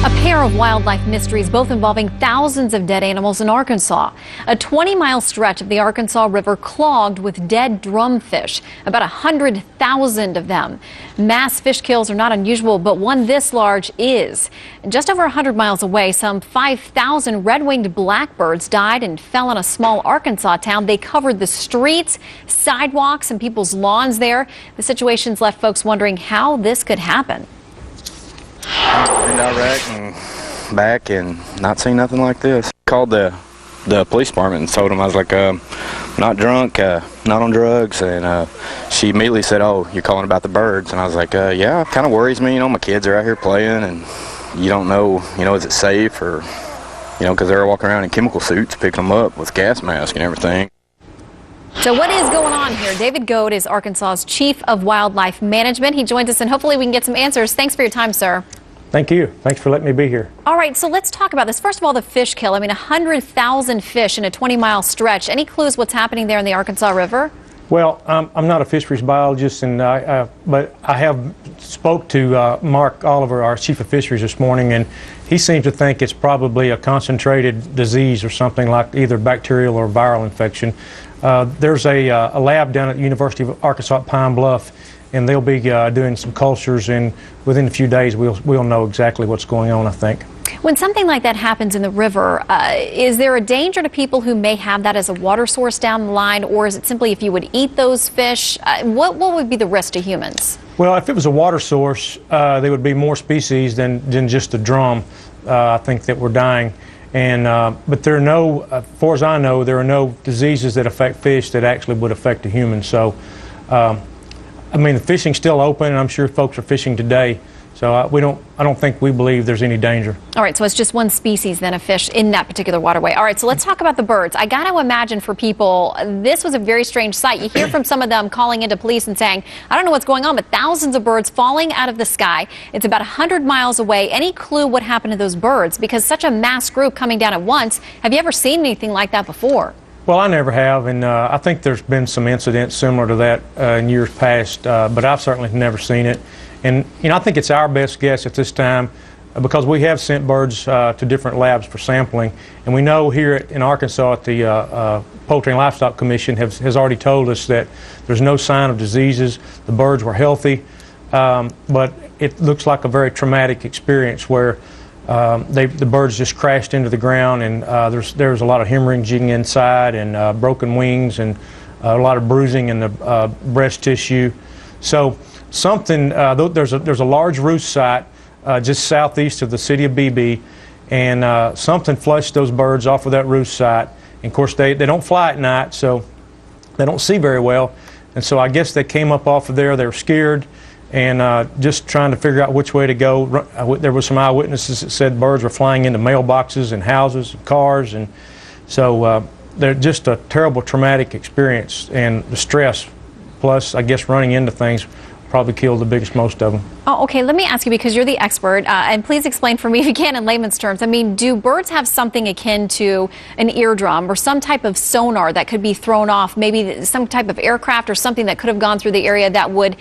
A pair of wildlife mysteries, both involving thousands of dead animals in Arkansas. A 20-mile stretch of the Arkansas River clogged with dead drumfish, about 100,000 of them. Mass fish kills are not unusual, but one this large is. Just over 100 miles away, some 5,000 red-winged blackbirds died and fell on a small Arkansas town. They covered the streets, sidewalks, and people's lawns there. The situation's left folks wondering how this could happen. Been to Iraq and back and not seen nothing like this. Called the police department and told them I was like, not drunk, not on drugs, and she immediately said, "Oh, you're calling about the birds?" And I was like, yeah, kind of worries me, my kids are out here playing and you don't know, is it safe or, because they're walking around in chemical suits picking them up with gas masks and everything. So what is going on here? David Goad is Arkansas's Chief of Wildlife Management. He joins us and hopefully we can get some answers. Thanks for your time, sir. Thank you. Thanks for letting me be here. All right, so let's talk about this. First of all, the fish kill. 100,000 fish in a 20-mile stretch. Any clues what's happening there in the Arkansas River? Well, I'm not a fisheries biologist, but I have spoke to Mark Oliver, our Chief of Fisheries, this morning, and he seems to think it's probably a concentrated disease or something like either bacterial or viral infection. There's a lab down at the University of Arkansas at Pine Bluff, and they'll be doing some cultures, and within a few days we'll know exactly what's going on, I think. When something like that happens in the river, is there a danger to people who may have that as a water source down the line, or is it simply if you would eat those fish, what would be the risk to humans? Well, if it was a water source, there would be more species than just the drum, I think, that were dying. And but there are no, as far as I know, there are no diseases that affect fish that actually would affect a human. So, the fishing's still open, and I'm sure folks are fishing today. So I don't believe there's any danger. All right, so it's just one species then of fish in that particular waterway. All right, so let's talk about the birds. I got to imagine for people, this was a very strange sight. You hear from some of them calling into police and saying, I don't know what's going on, but thousands of birds falling out of the sky. It's about 100 miles away. Any clue what happened to those birds? Because such a mass group coming down at once. Have you ever seen anything like that before? Well, I never have, and I think there's been some incidents similar to that in years past, but I've certainly never seen it. And, I think it's our best guess at this time because we have sent birds to different labs for sampling. And we know here in Arkansas at the Poultry and Livestock Commission has already told us that there's no sign of diseases. The birds were healthy, but it looks like a very traumatic experience where the birds just crashed into the ground, and there's a lot of hemorrhaging inside and broken wings and a lot of bruising in the breast tissue. So something, there's a large roost site just southeast of the city of Beebe, and something flushed those birds off of that roost site. And of course, they don't fly at night, so they don't see very well. And so I guess they came up off of there. They were scared and just trying to figure out which way to go. There were some eyewitnesses that said birds were flying into mailboxes and houses and cars, and so they're just a terrible traumatic experience, and the stress plus I guess running into things probably killed the most of them. Oh, okay, let me ask you, because you're the expert, and please explain for me if you can in layman's terms. Do birds have something akin to an eardrum or some type of sonar that could be thrown off, maybe some type of aircraft or something that could have gone through the area that would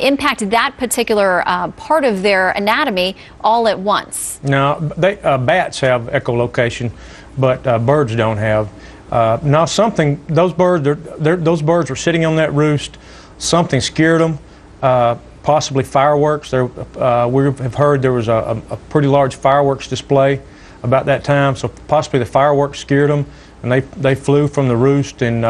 impact that particular part of their anatomy all at once? No, bats have echolocation, but birds don't have. Now those birds were sitting on that roost, something scared them. Possibly fireworks. We have heard there was a pretty large fireworks display about that time, so possibly the fireworks scared them, and they flew from the roost and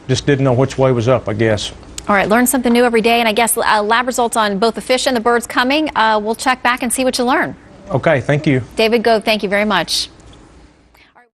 just didn't know which way was up, I guess. All right, learn something new every day, and I guess lab results on both the fish and the birds coming. We'll check back and see what you learn. Okay, thank you. David Goad, thank you very much.